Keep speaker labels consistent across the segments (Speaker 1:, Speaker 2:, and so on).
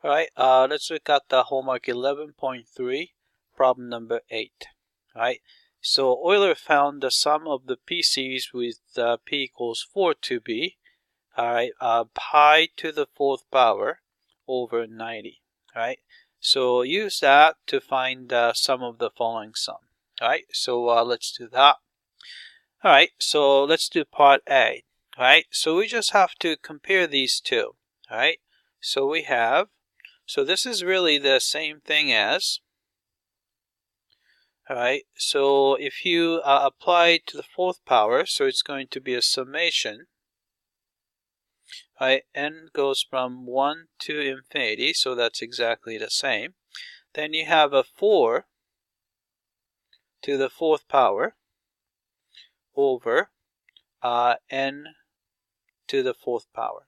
Speaker 1: Alright, let's look at the homework 11.3, problem number 8. Alright, so Euler found the sum of the p series with p equals 4 to be, alright, pi to the 4th power over 90. Alright, so use that to find the sum of the following sum. Alright, so let's do that. Alright, so let's do part A. Alright, so we just have to compare these two. Alright, so we have, so this is really the same thing as, alright, so if you apply to the 4th power, so it's going to be a summation, right, n goes from 1 to infinity, so that's exactly the same. Then you have a 4 to the 4th power over n to the 4th power,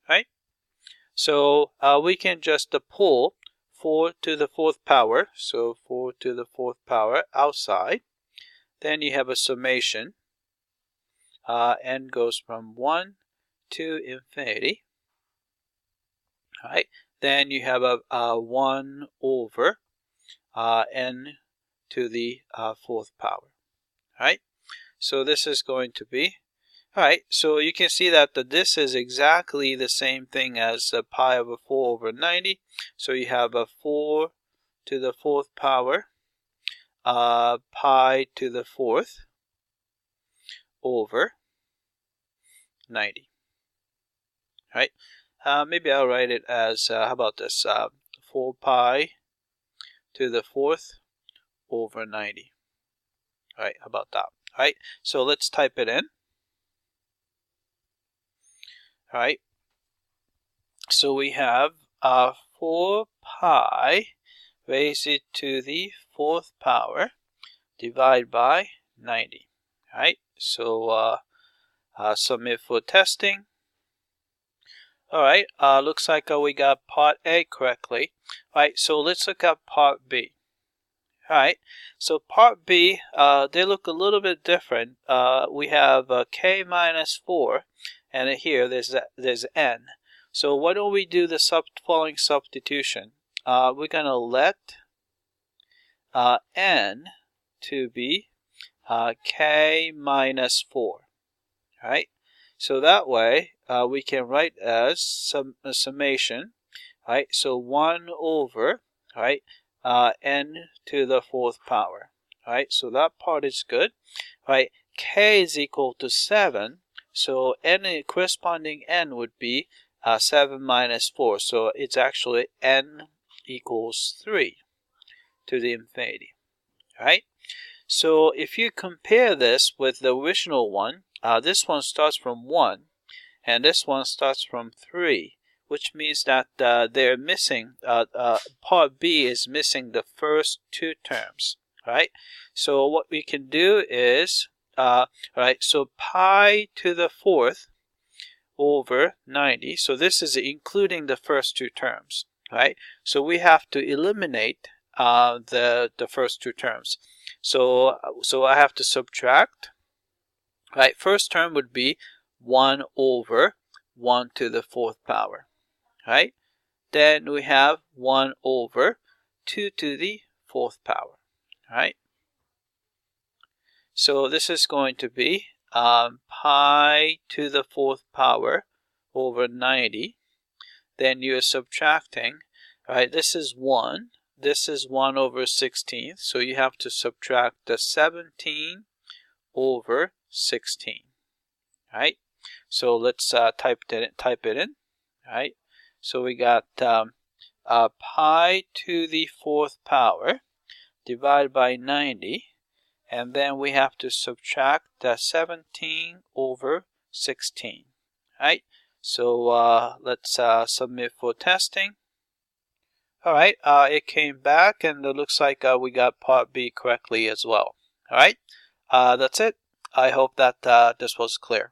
Speaker 1: right? So we can just pull 4 to the 4th power, so 4 to the 4th power outside. Then you have a summation, n goes from 1 to infinity. Right? Then you have a 1 over n to the 4th power. Right? So this is going to be, alright, so you can see that this is exactly the same thing as pi over 4 over 90. So you have a 4 to the 4th power, pi to the 4th over 90. Right? Maybe I'll write it as, how about this, 4 pi to the 4th over 90. Alright, how about that? Alright, so let's type it in. Alright, so we have 4 pi raised to the 4th power divided by 90. Alright, so submit for testing. Alright, looks like we got part A correctly. Alright, so let's look at part B. Alright, so part B, they look a little bit different. We have k minus 4. And here there's n. So why don't we do the following substitution? We're going to let n to be k minus 4. Right? So that way we can write as a summation. Right? So 1 over, right, n to the 4th power. Right? So that part is good. Right? K is equal to 7. So n, corresponding n would be 7 minus 4. So it's actually n equals 3 to the infinity. Right? So if you compare this with the original one, this one starts from 1 and this one starts from 3, which means that they're missing, part B is missing the first two terms. Right? So what we can do is, right, so pi to the 4th over 90. So this is including the first two terms, right? So we have to eliminate the first two terms. So I have to subtract, right? First term would be 1 over 1 to the 4th power, right? Then we have 1 over 2 to the 4th power, right? So this is going to be pi to the 4th power over 90. Then you're subtracting, right? This is 1. This is 1 over 16. So you have to subtract the 17 over 16. Right? So let's type it in. Right? So we got pi to the 4th power divided by 90. And then we have to subtract the 17 over 16. Right? So let's submit for testing. Alright, it came back and it looks like we got part B correctly as well. Alright, that's it. I hope that this was clear.